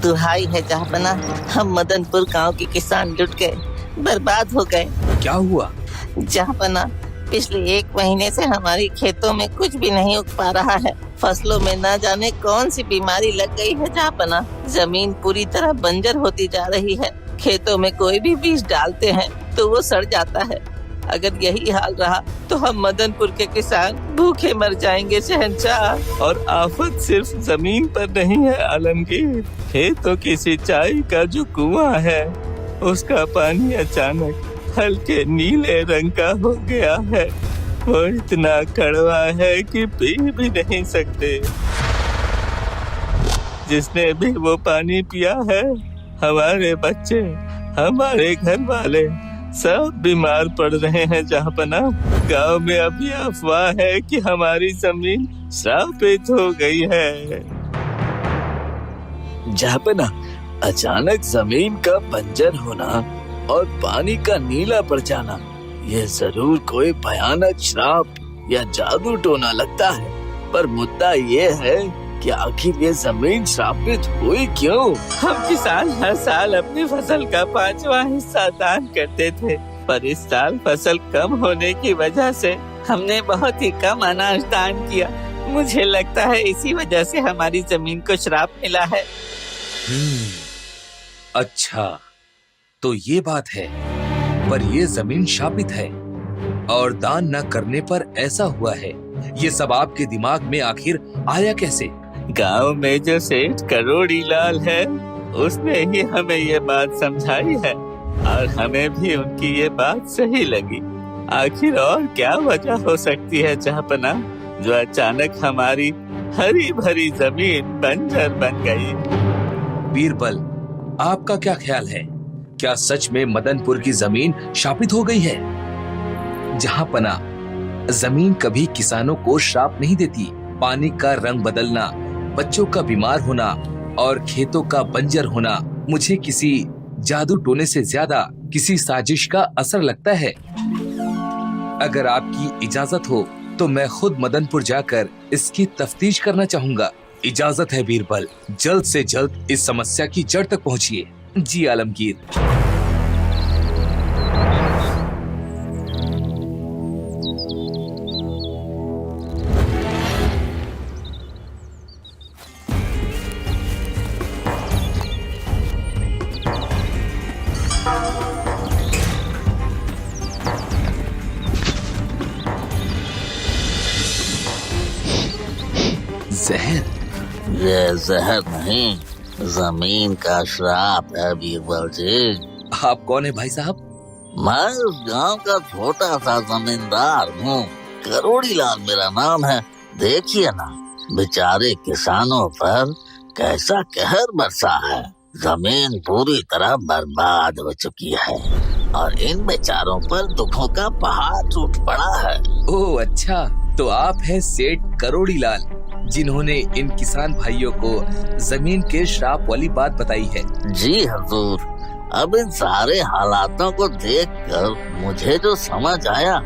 दुहाई है जहाँपना, हम मदनपुर गांव के किसान लुट गए, बर्बाद हो गए। क्या हुआ? जहाँपना, पिछले 1 महीने से हमारी खेतों में कुछ भी नहीं उग पा रहा है। फसलों में न जाने कौन सी बीमारी लग गई है जहाँपना। जमीन पूरी तरह बंजर होती जा रही है। खेतों में कोई भी बीज डालते हैं तो वो सड़ जाता है। अगर यही हाल रहा तो हम मदनपुर के किसान भूखे मर जाएंगे शहंशाह। और आफत सिर्फ जमीन पर नहीं है आलमगीर, खेतों की सिंचाई का जो कुआं है उसका पानी अचानक हल्के नीले रंग का हो गया है। वो इतना कड़वा है कि पी भी नहीं सकते। जिसने भी वो पानी पिया है, हमारे बच्चे, हमारे घर वाले सब बीमार पड़ रहे हैं जहाँपना। गांव में अभी अफवाह है कि हमारी जमीन श्रापित हो गई है। जहाँपना, अचानक जमीन का बंजर होना और पानी का नीला पड़ जाना, ये जरूर कोई भयानक श्राप या जादू टोना लगता है। पर मुद्दा ये है कि आखिर ये जमीन श्रापित हुई क्यों? हम किसान हर साल अपनी फसल का 5वां हिस्सा दान करते थे, पर इस साल फसल कम होने की वजह से हमने बहुत ही कम अनाज दान किया। मुझे लगता है इसी वजह से हमारी जमीन को श्राप मिला है। अच्छा, तो ये बात है। पर ये जमीन शापित है और दान न करने पर ऐसा हुआ है। ये सब आपके दिमाग में आखिर आया कैसे? गांव में जो सेठ करोड़ी लाल है, उसने ही हमें ये बात समझाई है और हमें भी उनकी ये बात सही लगी। आखिर और क्या वजह हो सकती है जहाँपना, जो अचानक हमारी हरी भरी जमीन बंजर बन गई? बीरबल, आपका क्या ख्याल है? क्या सच में मदनपुर की जमीन शापित हो गई है? जहाँपना, जमीन कभी किसानों को श्राप नहीं देती। पानी का रंग बदलना, बच्चों का बीमार होना और खेतों का बंजर होना मुझे किसी जादू टोने से ज्यादा किसी साजिश का असर लगता है। अगर आपकी इजाजत हो तो मैं खुद मदनपुर जाकर इसकी तफ्तीश करना चाहूंगा। इजाजत है बीरबल, जल्द से जल्द इस समस्या की जड़ तक पहुंचिए। जी आलमगीर। जहर? ये जहर नहीं, जमीन का श्राप है बीरबल जी। आप कौन है भाई साहब? मैं उस गांव का छोटा सा जमींदार हूँ, करोड़ी लाल मेरा नाम है। देखिए ना, बेचारे किसानों पर कैसा कहर बरसा है। जमीन पूरी तरह बर्बाद हो चुकी है और इन बेचारों पर दुखों का पहाड़ टूट पड़ा है। ओह अच्छा, तो आप हैं सेठ करोड़ी लाल, जिन्होंने इन किसान भाइयों को जमीन के श्राप वाली बात बताई है। जी हुजूर, अब इन सारे हालातों को देखकर मुझे जो समझ आया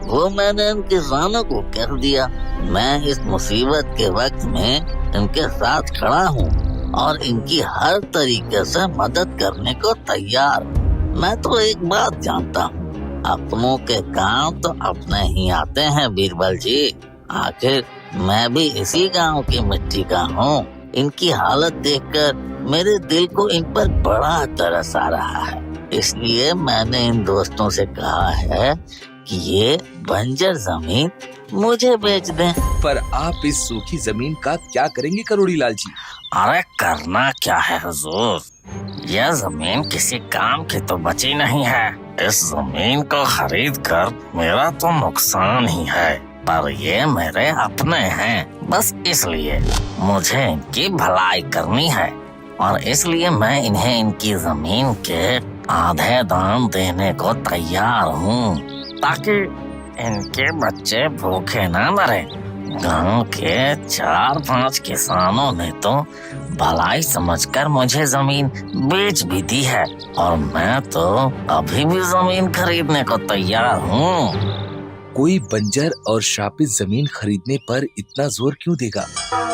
वो मैंने इन किसानों को कह दिया। मैं इस मुसीबत के वक्त में इनके साथ खड़ा हूँ और इनकी हर तरीके से मदद करने को तैयार हूँ। मैं तो एक बात जानता हूँ, अपनों के काम तो अपने ही आते हैं बीरबल जी। आखिर मैं भी इसी गांव की मिट्टी का हूँ। इनकी हालत देखकर मेरे दिल को इन पर बड़ा तरस आ रहा है। इसलिए मैंने इन दोस्तों से कहा है कि ये बंजर जमीन मुझे बेच दें। पर आप इस सूखी जमीन का क्या करेंगे करोड़ी लाल जी? अरे करना क्या है हुजूर, यह जमीन किसी काम की तो बची नहीं है। इस जमीन को खरीद कर मेरा तो नुकसान ही है, पर ये मेरे अपने हैं। बस इसलिए मुझे इनकी भलाई करनी है और इसलिए मैं इन्हें इनकी जमीन के आधे दाम देने को तैयार हूँ, ताकि इनके बच्चे भूखे ना मरे। गांव के 4-5 किसानों ने तो भलाई समझकर मुझे जमीन बेच भी दी है और मैं तो अभी भी जमीन खरीदने को तैयार हूँ। कोई बंजर और शापित जमीन खरीदने पर इतना जोर क्यों देगा?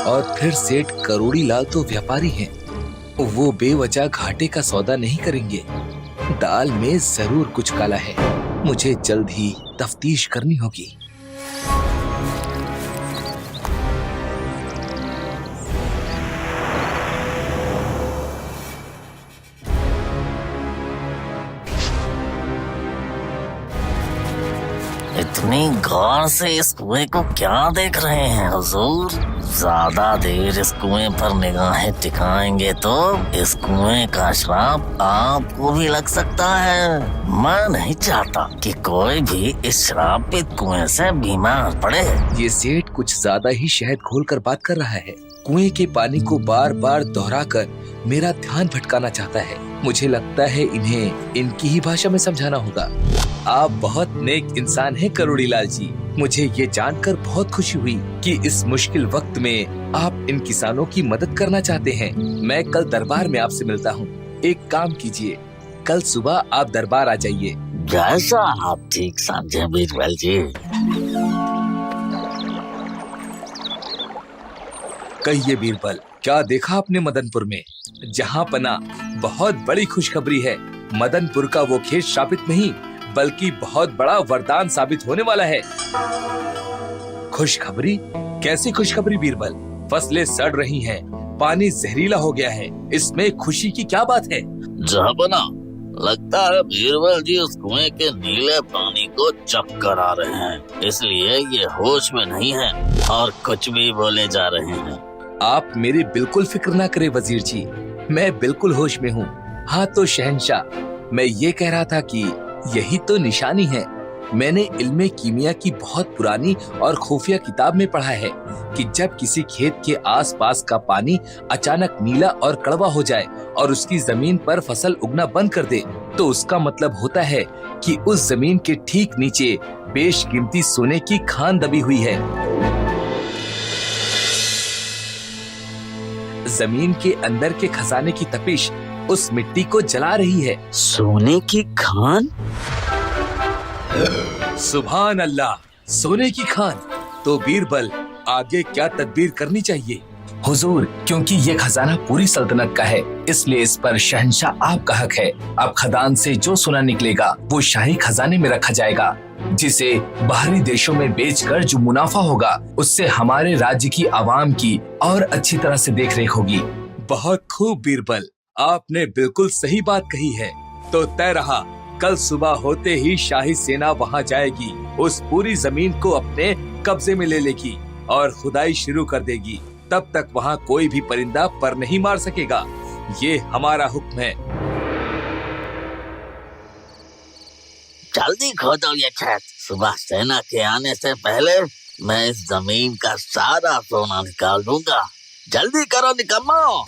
और फिर सेठ करोड़ी लाल तो व्यापारी हैं, वो बेवजह घाटे का सौदा नहीं करेंगे। दाल में जरूर कुछ काला है। मुझे जल्द ही तफ्तीश करनी होगी। इतनी गौर से इस कुएं को क्या देख रहे हैं हुजूर? ज्यादा देर इस कुएं पर निगाहें टिकाएंगे तो इस कुएं का श्राप आपको भी लग सकता है। मैं नहीं चाहता कि कोई भी इस श्रापित कुएं से बीमार पड़े। ये सेठ कुछ ज्यादा ही शहद घोलकर बात कर रहा है। कुएं के पानी को बार बार दोहराकर मेरा ध्यान भटकाना चाहता है। मुझे लगता है इन्हें इनकी ही भाषा में समझाना होगा। आप बहुत नेक इंसान हैं करोड़ीलाल जी। मुझे ये जानकर बहुत खुशी हुई कि इस मुश्किल वक्त में आप इन किसानों की मदद करना चाहते हैं। मैं कल दरबार में आपसे मिलता हूँ। एक काम कीजिए, कल सुबह आप दरबार आ जाइए। जैसा आप ठीक समझे बीरबल जी। कहिए बीरबल, क्या देखा आपने मदनपुर में? जहाँ पना बहुत बड़ी खुशखबरी है। मदनपुर का वो खेत श्रापित नहीं बल्कि बहुत बड़ा वरदान साबित होने वाला है। खुशखबरी? कैसी खुशखबरी बीरबल? फसलें सड़ रही हैं, पानी जहरीला हो गया है, इसमें खुशी की क्या बात है? जहापना, लगता है बीरबल जी उस कुएं के नीले पानी को चख कर आ रहे हैं, इसलिए ये होश में नहीं है और कुछ भी बोले जा रहे हैं। आप मेरी बिल्कुल फिक्र ना करें वजीर जी, मैं बिल्कुल होश में हूँ। हाँ तो शहंशाह, मैं ये कह रहा था कि यही तो निशानी है। मैंने इल्मे कीमिया की बहुत पुरानी और खुफिया किताब में पढ़ा है कि जब किसी खेत के आसपास का पानी अचानक नीला और कड़वा हो जाए और उसकी जमीन पर फसल उगना बंद कर दे, तो उसका मतलब होता है कि उस जमीन के ठीक नीचे बेशकीमती सोने की खान दबी हुई है। जमीन के अंदर के खजाने की तपिश उस मिट्टी को जला रही है। सोने की खान? सुभान अल्लाह, सोने की खान। तो बीरबल, आगे क्या तदबीर करनी चाहिए? हुजूर, क्योंकि ये खजाना पूरी सल्तनत का है, इसलिए इस पर शहंशाह आपका हक है। अब खदान से जो सोना निकलेगा वो शाही खजाने में रखा जाएगा, जिसे बाहरी देशों में बेचकर जो मुनाफा होगा उससे हमारे राज्य की आवाम की और अच्छी तरह से देखरेख होगी। बहुत खूब बीरबल, आपने बिल्कुल सही बात कही है। तो तय रहा, कल सुबह होते ही शाही सेना वहाँ जाएगी, उस पूरी जमीन को अपने कब्जे में ले लेगी और खुदाई शुरू कर देगी। तब तक वहाँ कोई भी परिंदा पर नहीं मार सकेगा। ये हमारा हुक्म है। जल्दी खोदो ये खेत। सुबह सेना के आने से पहले मैं इस जमीन का सारा सोना निकाल दूंगा। जल्दी करो निकम्मो।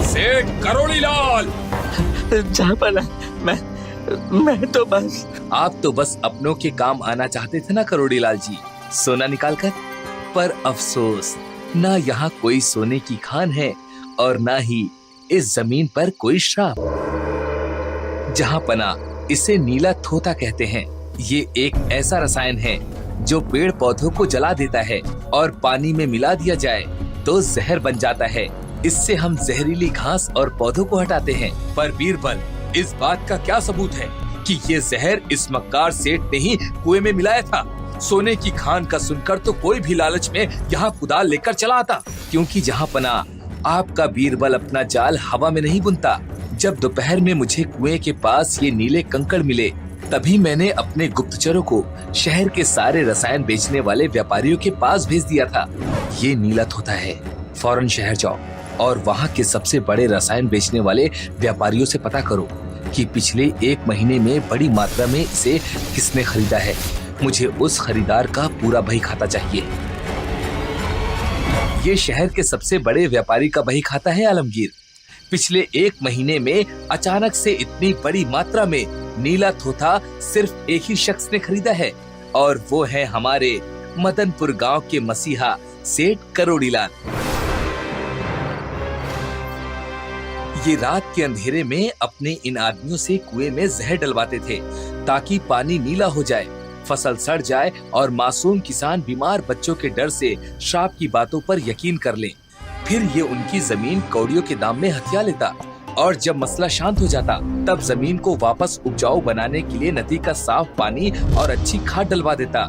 सेठ करोड़ीलाल, जहापना, मैं तो बस। आप तो बस अपनों के काम आना चाहते थे ना करोड़ीलाल जी, सोना निकाल कर। पर अफसोस, ना यहाँ कोई सोने की खान है और ना ही इस जमीन पर कोई श्राप। जहाँ पना, इसे नीला थोथा कहते हैं। ये एक ऐसा रसायन है जो पेड़ पौधों को जला देता है और पानी में मिला दिया जाए तो जहर बन जाता है। इससे हम जहरीली घास और पौधों को हटाते हैं। पर बीरबल, इस बात का क्या सबूत है कि ये जहर इस मक्कार सेठ ने ही कुएं में मिलाया था? सोने की खान का सुनकर तो कोई भी लालच में यहाँ कुदाल लेकर चला आता, क्योंकि जहाँ पना आपका बीरबल अपना जाल हवा में नहीं बुनता। जब दोपहर में मुझे कुएं के पास ये नीले कंकड़ मिले, तभी मैंने अपने गुप्तचरों को शहर के सारे रसायन बेचने वाले व्यापारियों के पास भेज दिया था। ये नीला थोथा है, फौरन शहर जाओ और वहाँ के सबसे बड़े रसायन बेचने वाले व्यापारियों से पता करो कि पिछले 1 महीने में बड़ी मात्रा में इसे किसने खरीदा है। मुझे उस खरीदार का पूरा बही खाता चाहिए। ये शहर के सबसे बड़े व्यापारी का बही खाता है आलमगीर। पिछले 1 महीने में अचानक से इतनी बड़ी मात्रा में नीला थोथा सिर्फ एक ही शख्स ने खरीदा है, और वो है हमारे मदनपुर गांव के मसीहा सेठ करोड़ीलाल। ये रात के अंधेरे में अपने इन आदमियों से कुएं में जहर डलवाते थे ताकि पानी नीला हो जाए, फसल सड़ जाए और मासूम किसान बीमार बच्चों के डर से श्राप की बातों पर यकीन कर लें। फिर ये उनकी जमीन कौड़ियों के दाम में हथिया लेता और जब मसला शांत हो जाता तब जमीन को वापस उपजाऊ बनाने के लिए नदी का साफ पानी और अच्छी खाद डलवा देता।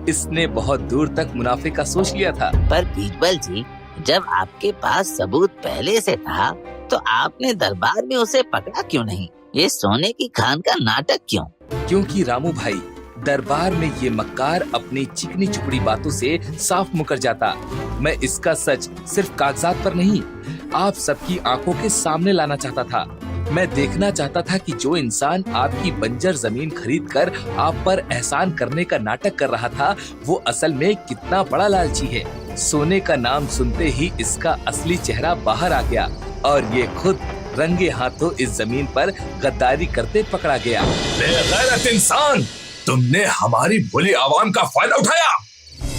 इसने बहुत दूर तक मुनाफे का सोच लिया था। पर बीरबल जी, जब आपके पास सबूत पहले से था तो आपने दरबार में उसे पकड़ा क्यों नहीं? ये सोने की खान का नाटक क्यों? क्योंकि रामू भाई, दरबार में ये मक्कार अपनी चिकनी चुपड़ी बातों से साफ मुकर जाता। मैं इसका सच सिर्फ कागजात पर नहीं, आप सबकी आंखों के सामने लाना चाहता था। मैं देखना चाहता था कि जो इंसान आपकी बंजर जमीन खरीद कर आप पर एहसान करने का नाटक कर रहा था, वो असल में कितना बड़ा लालची है। सोने का नाम सुनते ही इसका असली चेहरा बाहर आ गया और ये खुद रंगे हाथों इस जमीन पर गद्दारी करते पकड़ा गया। बेगैरत इंसान, तुमने हमारी भोली आवाम का फायदा उठाया,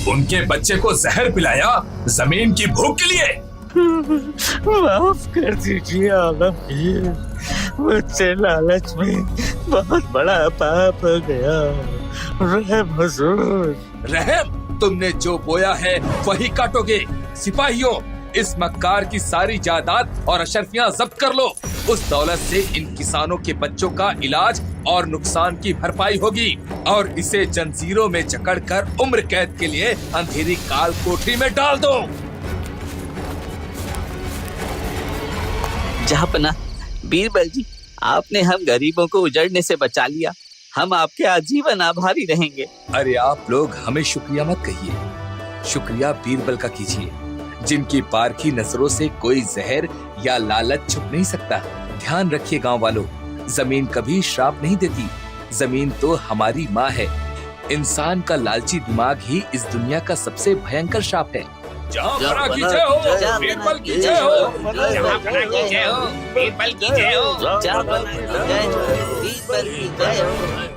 उनके बच्चे को जहर पिलाया जमीन की भूख के लिए। माफ कर दीजिए आलमगीर, मुझसे लालच में बहुत बड़ा पाप हो गया। रहम हुजूर। रहम? तुमने जो बोया है वही काटोगे। सिपाहियों, इस मक्कार की सारी जायदाद और अशरफियां जब्त कर लो। उस दौलत से इन किसानों के बच्चों का इलाज और नुकसान की भरपाई होगी और इसे जंजीरों में जकड़कर उम्र कैद के लिए अंधेरी काल कोठरी में डाल दो। जहांपना बीरबल जी, आपने हम गरीबों को उजड़ने से बचा लिया। हम आपके आजीवन आभारी रहेंगे। अरे आप लोग हमें शुक्रिया मत कहिए, शुक्रिया बीरबल का कीजिए, जिनकी पारखी नजरों से कोई जहर या लालच छुप नहीं सकता। ध्यान रखिए गांव वालों, जमीन कभी श्राप नहीं देती। जमीन तो हमारी माँ है। इंसान का लालची दिमाग ही इस दुनिया का सबसे भयंकर श्राप है। जहांपना की जय हो, बीरबल की जय हो। जहांपना की जय हो, बीरबल की जय हो। जहांपना की जय हो, बीरबल की जय हो।